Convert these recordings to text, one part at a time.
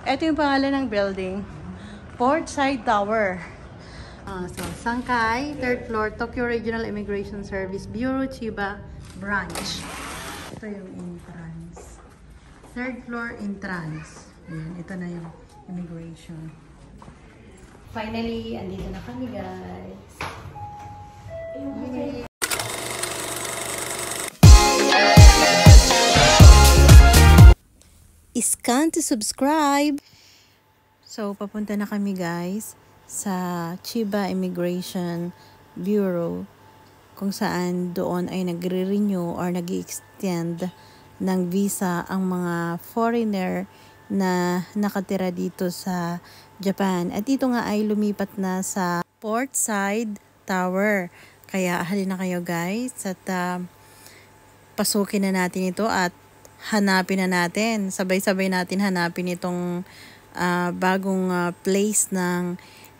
Ito yung pangalan ng building. Portside Tower. So, Sangkay, 3rd floor, Tokyo Regional Immigration Service Bureau, Chiba Branch. Ito yung entrance. 3rd floor entrance. Ayan, ito na yung immigration. Finally, andito na kami, guys. Okay. Scan to subscribe. So, papunta na kami, guys, sa Chiba Immigration Bureau, kung saan doon ay nagre-renew or nag-extend ng visa ang mga foreigner na nakatira dito sa Japan. At dito nga ay lumipat na sa Portside Tower. Kaya halina kayo, guys, at pasukin na natin ito at hanapin na natin. Sabay-sabay natin hanapin itong bagong place ng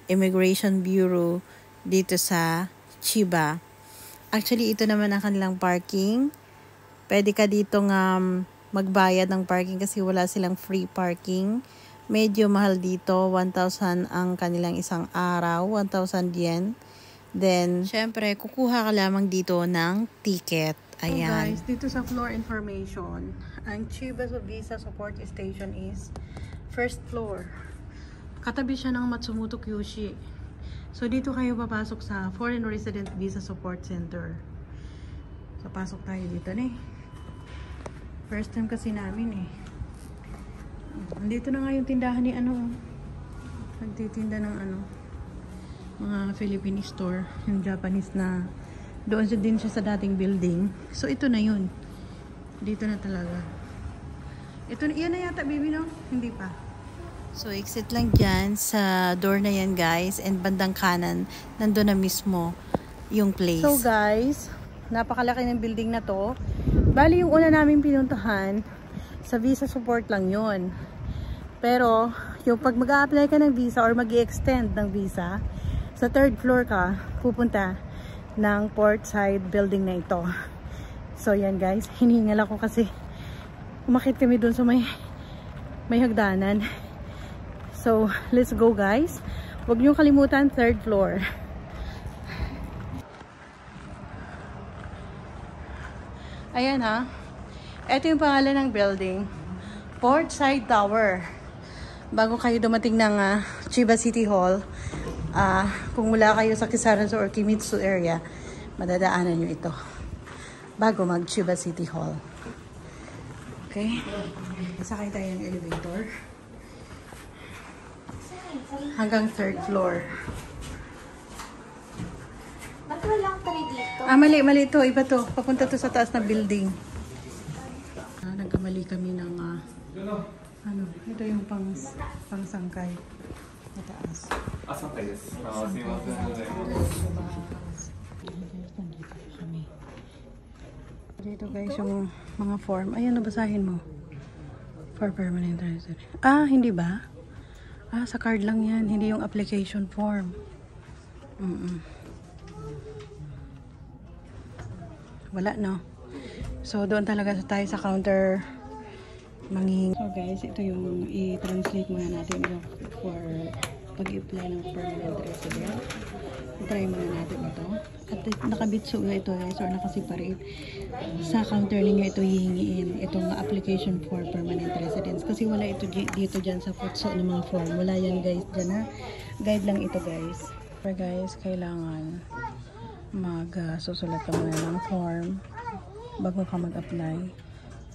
Immigration Bureau dito sa Chiba. Actually, ito naman ang kanilang parking. Pwede ka ditong magbayad ng parking kasi wala silang free parking. Medyo mahal dito. 1,000 ang kanilang isang araw. 1,000 yen. Then, syempre, kukuha ka lamang dito ng ticket. Ayan. So guys, dito sa floor information, ang Chiba Visa Support Station is 1st floor. Katabi siya ng Matsumoto Kyushi. So dito kayo papasok sa Foreign Resident Visa Support Center. So pasok tayo dito na eh. First time kasi namin eh. Andito na nga yung tindahan ni nagtitinda ng mga Philippine store, yung Japanese na doon din siya sa dating building. So ito na yun. Dito na talaga. Yan na yata, baby, no? Hindi pa. So exit lang dyan sa door na yan, guys. And bandang kanan, nandun na mismo yung place. So guys, napakalaki ng building na to. Bali yung una namin pinuntahan, sa visa support lang yun. Pero yung pag mag-a-apply ka ng visa or mag-i-extend ng visa, sa 3rd floor ka, pupunta ng Portside building na ito. So yan, guys, hinihingal ako kasi umakit kami dun sa may hagdanan. So let's go, guys. Huwag niyong kalimutan, 3rd floor. Ayan ha. Ito yung pangalan ng building, Portside Tower. Bago kayo dumating ng Chiba City Hall, kung mula kayo sa Kisarazu or Kimitsu area, madadaanan nyo ito bago mag Chiba City Hall. Okay? Sakay tayo ng elevator hanggang 3rd floor. Ba't walang 3 dito? Mali ito. Iba to. Papunta to sa taas na building. Nagkamali kami ng ito yung pangsangkay. Mataas. Asakay desu. Sumimasen. Dito, guys, yung mga form. Ayan, nabasahin mo. For permanent resident. Hindi ba? Sa card lang yan. Hindi yung application form. Wala, no? So, doon talaga tayo sa counter manging. So guys, ito yung i-translate muna natin for pag-apply ng permanent resident. I-try muna natin ito. At nakabitso ito, guys, or nakaseparate. Sa counter ninyo ito hihingiin. Itong application for permanent residence. Kasi wala ito dito dyan sa futso ng mga form. Wala yan, guys, dyan ha. Guide lang ito, guys. Pero guys, kailangan magsusulat ka muna ng form bago ka mag-apply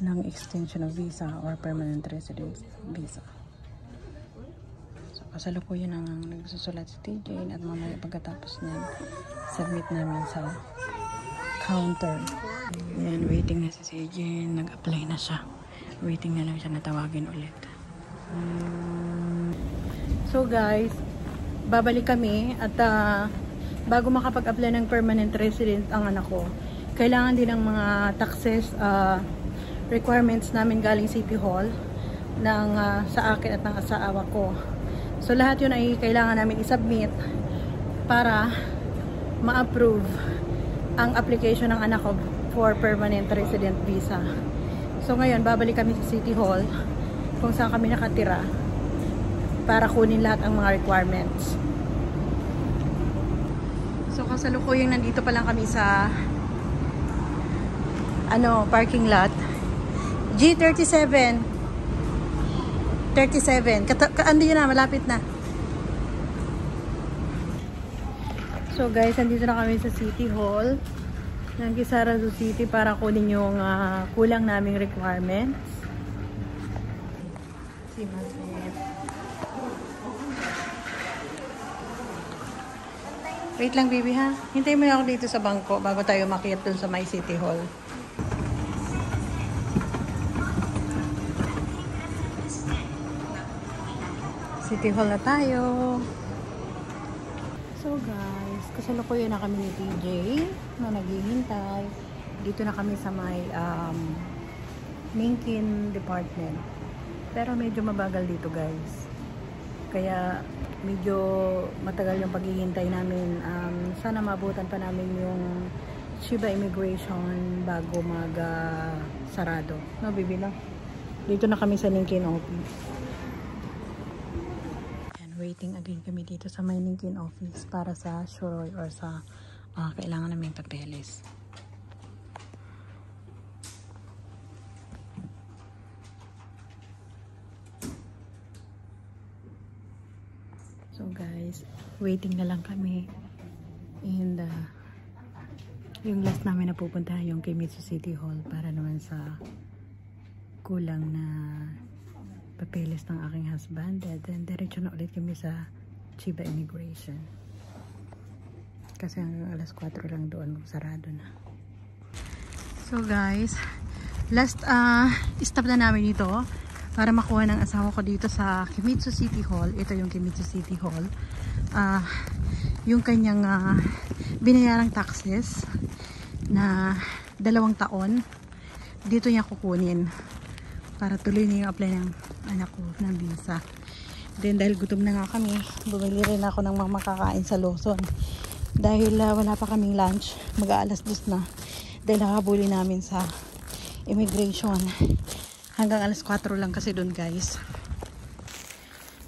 ng extension of visa or permanent residence visa. So, kasalukuyan ang nagsusulat si TJ at mamaya pagkatapos niyan, submit namin sa counter. Ayan, waiting na si TJ. Nag-apply na siya. Waiting na lang siya na tawagin ulit. So guys, babalik kami at bago makapag-apply ng permanent resident ang anak ko, kailangan din ng mga taxes requirements namin galing City Hall ng sa akin at ng asawa ko. So lahat yun ay kailangan namin i-submit para ma-approve ang application ng anak ko for permanent resident visa. So ngayon babalik kami sa City Hall kung saan kami nakatira para kunin lahat ang mga requirements. So kasalukuyang nandito pa lang kami sa parking lot. G37 ando yun na, malapit na. So guys, andito na kami sa City Hall ng Kisarazu City para kunin yung kulang naming requirements. Wait lang, baby, ha? Hintayin mo ako dito sa bangko bago tayo makiat dun sa may City Hall. City Hall na tayo. So guys, kasalukuyan na kami ni TJ na naghihintay. Dito na kami sa may Minkin department. Pero medyo mabagal dito guys. Kaya medyo matagal yung paghihintay namin. Sana mabutan pa namin yung Chiba Immigration bago mag-sarado. No, baby, no? Dito na kami sa Minkin office. And waiting again kami dito sa may Minkin office para sa Shuroy or sa kailangan namin papeles. So guys, waiting na lang kami. And yung last namin na pupuntahan yung Kimitsu City Hall para naman sa kulang na papeles ng aking husband. And then diretso na ulit kami sa Chiba Immigration. Kasi hanggang alas 4 lang doon sarado na. So guys, last stop na namin ito para makuha ng asawa ko dito sa Kimitsu City Hall. Ito yung Kimitsu City Hall. Yung kanyang binayarang taxes na 2 taon, dito niya kukunin para tuloy na yung apply ng anak ko ng visa. Then dahil gutom na nga kami, bumili rin ako ng mga makakain sa Lawson. Dahil wala pa kaming lunch, mag-aalas 2 na. Dahil nakabuli namin sa immigration. Hanggang alas 4 lang kasi doon guys.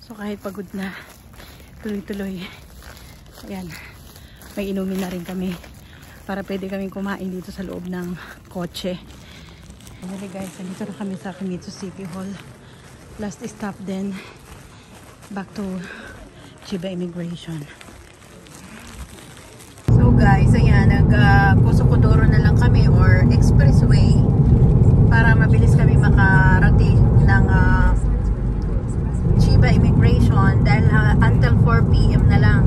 So kahit pagod na, tuloy-tuloy. Ayan, may inumin na rin kami para pwede kaming kumain dito sa loob ng kotse. Anyway guys, nandito na kami sa Kimitsu City Hall. Last stop then, back to Chiba Immigration. So guys, ayan, nag-Kusukudoro na lang kami or expressway para mabilis kami makarating ng Chiba Immigration dahil until 4 PM na lang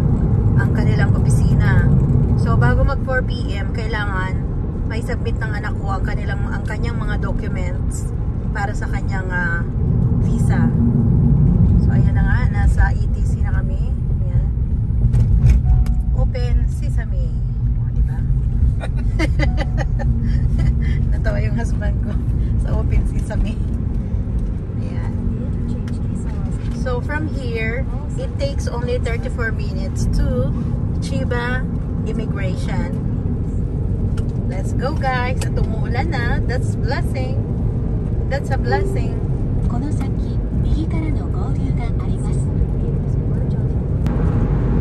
ang kanilang opisina. So bago mag 4 PM kailangan may submit ng anak ko ang kanyang mga documents para sa kanyang visa. So ayan na nga, nasa ETC na kami. Ayan. Open Sesame. O, diba? Natawa yung husband ko sa Open Sesame. Ayan. So from here, it takes only 34 minutes to Chiba Immigration. Let's go guys. At umuulan na. That's blessing. That's a blessing.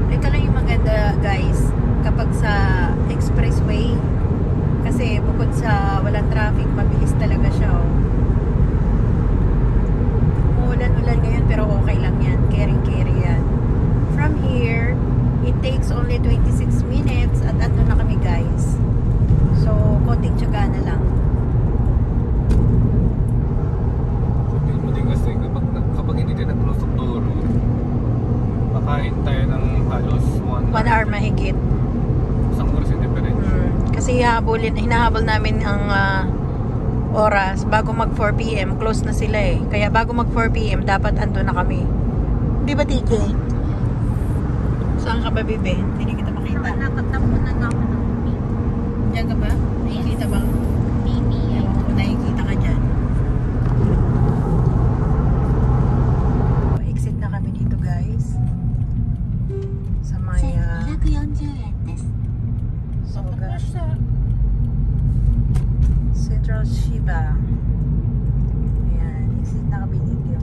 Ito lang yung maganda guys kapag sa expressway. Kasi bukod sa walang traffic, mabilis talaga siya. Umuulan-ulan ngayon pero okay lang yan. Caring-carry yan. From here, it takes only 26 minutes at ano na kami guys. So, konting tiyaga na lang. Buti kasi kapag hindi tayo naglusok duro, makain tayo ng halos 1 hour mahigit. Isang oras yung difference. Kasi hinahabol namin ang oras bago mag 4 PM. Close na sila eh. Kaya bago mag 4 PM, dapat ando na kami. Di ba, TK? Saan ka ba, Bibe? Hindi kita makita. Nakatapunan na ako ng Diyan ka ba? Nakikita ba? baby. Kung nakikita ka dyan. Exit na kami dito guys. Sa may Central Chiba. Ayan, exit na kami dito.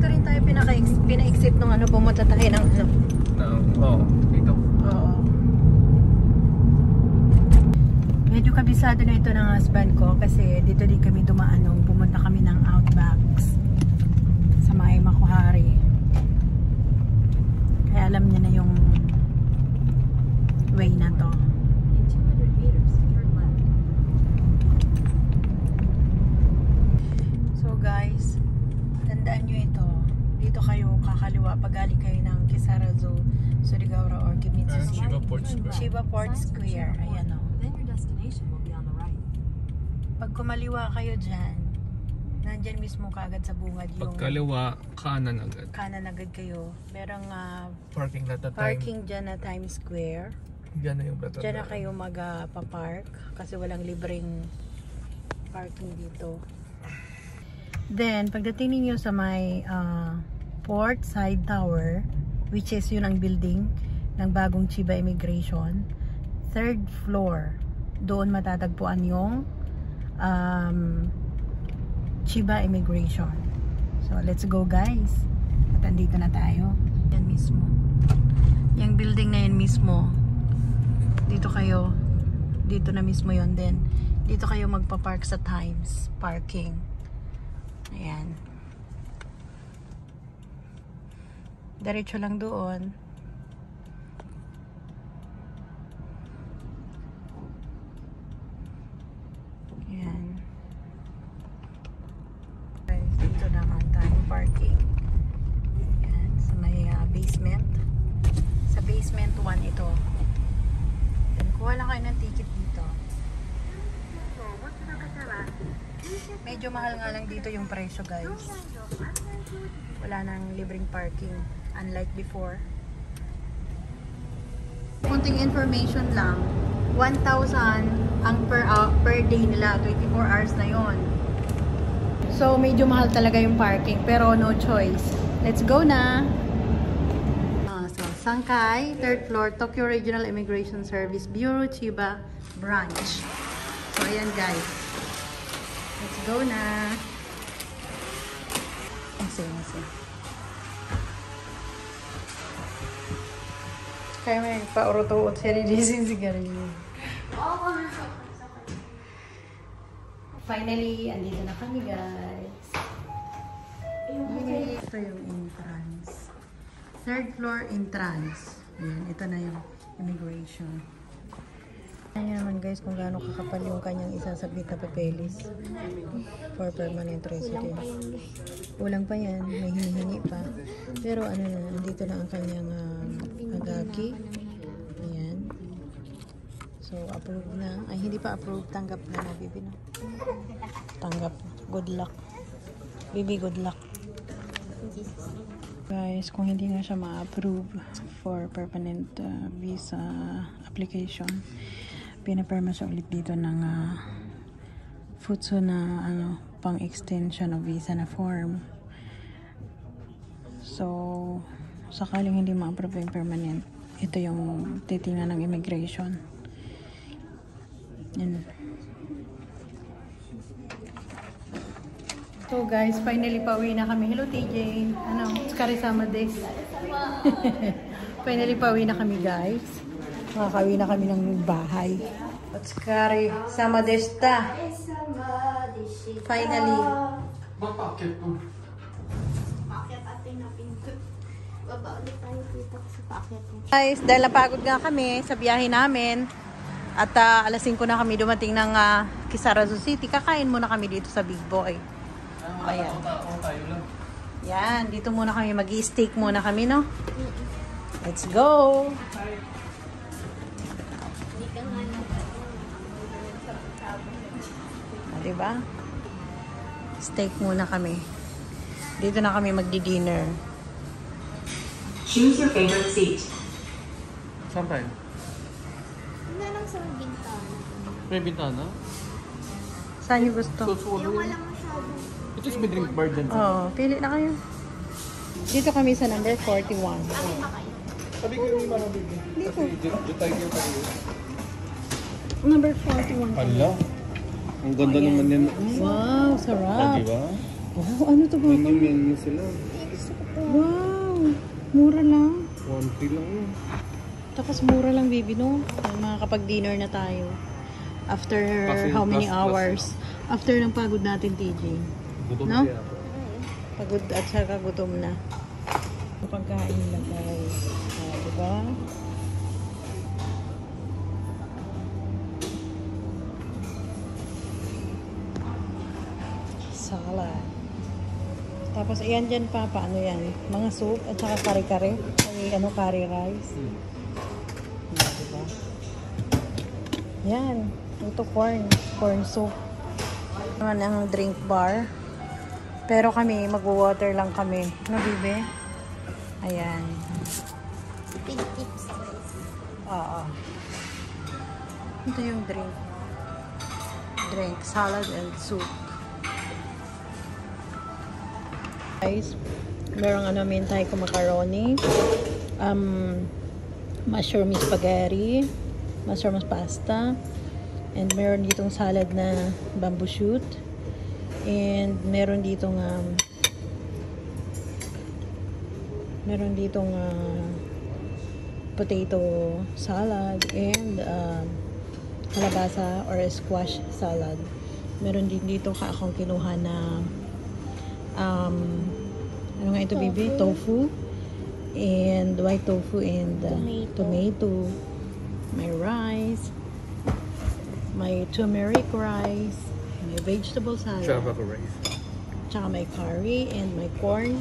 dito rin tayo pina-exit nung ano, pumunta tayo ng ano. Dito. Oo. Medyo kabisado na ito ng husband ko kasi dito din kami dumaan nung pumunta kami ng Outbacks sa May Makuhari. Kaya alam niya na yung way na to. In 200 meters, turn left. So guys, tandaan nyo ito. Dito kayo kakaliwa pag galing kayo ng Kisarazu, Surigao or Kimitsu City. Chiba Port Square. Chiba Port Square. Ayan o. Then your destination will be on the right. Pag kumaliwa kayo dyan, nandyan mismo kagad sa bungad yung Pagkaliwa, kanan agad. kanan agad kayo. Merong Parking lot na parking dyan na Times Square. Diyan na yung better. Dyan na kayo magpa-park kasi walang libreng parking dito. Then, pagdating ninyo sa may Port Side Tower, which is yun ang building ng bagong Chiba Immigration, 3rd floor, doon matatagpuan yung Chiba Immigration. So, let's go guys. At andito na tayo. Yan mismo. Yung building na yan mismo. Dito kayo. Dito na mismo yon din. Dito kayo magpa-park sa Times Parking. Ayan. Diretso lang doon. Ayan. Dito naman tayo parking. Ayan. Sa may basement. Sa basement 1 ito. Ayan. Kuha lang kayo ng ticket dito. Medyo mahal nga lang dito yung presyo guys. Wala nang libreng parking. Unlike before. Kunting information lang. 1,000 ang per day nila. 24 hours na yon. So medyo mahal talaga yung parking. Pero no choice. Let's go na! So Sangkay, 3rd floor, Tokyo Regional Immigration Service Bureau, Chiba Branch. So ayan guys. Let's go na. Masaya. Kaya may pa-urutuot siya ni Jason sigarilyo. Finally, andito na kami guys. Ito yung entrance. 3rd floor entrance. Ayan, ito na yung immigration. Ayan naman guys kung gaano kakapal yung kanyang isasabit na papeles for permanent residence. Kulang pa yan, may hinihingi pa. Pero ano na, andito na ang kanyang agaki. Ayan. So approve na. Ay hindi pa approve, tanggap na na Bibi no? Tanggap. Good luck. Bibi, good luck. Guys, kung hindi nga siya ma-approve for permanent visa application, pinaperma siya ulit dito ng futsu na pang extension of visa na form. So sakaling hindi ma-approve yung permanent, ito yung titingnan ng immigration. Yan. So guys, finally pauwi na kami. Hello TJ. Karisama des. Finally pauwi na kami guys. Makakauwi na kami ng bahay. Otskari sama desta. Finally. Mapakit po. Paakyat atin na pinto. Baba ulit tayo dito sa paakyat. Guys, dahil napagod nga kami sa biyahe namin at alas 5 na kami dumating ng Kisarazu City, kakain muna kami dito sa Big Boy. Ayan. Yan, dito muna kami, mag-i-steak muna kami, no? Let's go! Diba? Steak muna kami. Dito na kami magdi-dinner. Choose your favorite seat. Saan tayo? Hindi lang sa bintana. May bintana? Saan yung gusto? Susulo Yung yun. walang masyado. Ito is may drink bar dyan. Oo, pili na kayo. Dito kami sa number 41. Akin ba kayo? Sabi ko yung mga bigyan. Dito. Kasi dito tayo yung tayo. Number 41. Hala. Ang ganda Ayan. naman yan. Wow, sarap. Diba? Wow, ano to ba? Menu sila. Wow! Mura lang. 1K lang yun. Tapos mura lang, baby, no? Makakapag-dinner na tayo. After Kasi how many plus hours? lang. After ng pagod natin, TJ. Gutom No? kaya ako. Pagod at saka gutom na. Pagkain nila, guys. Diba? Salad. Tapos, ayan dyan pa. Paano yan? Mga soup at saka kare-kare. Ay, ano, curry rice. Diba? Yan. Ito corn. Corn soup. Naman ang drink bar. Pero kami, mag-water lang kami. No, bibe? Ayan. Big tips, guys. Oo. Ito yung drink. Drink, salad and soup. Guys, merong ano, mintay ko macaroni. Mushroom spaghetti. Mushroom pasta. And meron ditong salad na bamboo shoot. And meron ditong potato salad and kalabasa or squash salad. Meron din dito akong kinuha na ano nga ito, baby? Tofu and white tofu and tomato. May rice, may turmeric rice, may vegetable salad, Java rice. tsaka may curry and may corn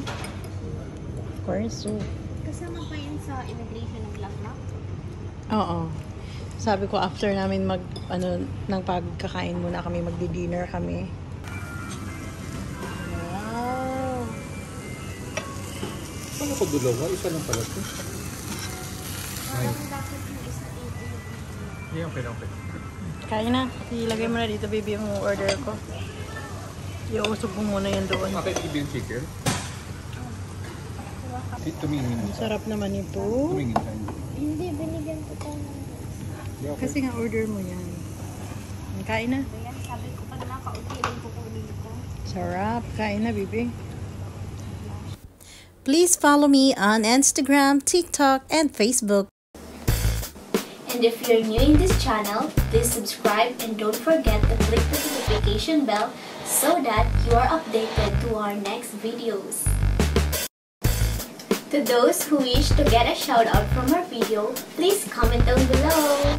soup. Kasama pa yun sa immigration ng Blacklock? Oo. Sabi ko after namin ng pagkakain muna kami, magdi-dinner kami. Wow! Paano ko dalawa? Isa lang pala ito. Parang bakit yung isa 80? Yeah, okay. Kain na. Ilagay mo na dito, baby, yung order ko. Iusog mo muna yan doon. Okay, ibig chicken. Tumingin. Ang sarap naman ito. Tumingin tayo. Hindi, binigyan ko pa ng... Yeah, okay. Kasi nga order mo yan. Kain na. Ayan, sabi ko pa naman, kaunti-lang kukunin ko. Sarap. Kain na, baby. Please follow me on Instagram, TikTok, and Facebook. And if you're new in this channel, please subscribe and don't forget to click the notification bell so that you are updated to our next videos. To those who wish to get a shout out from our video, please comment down below.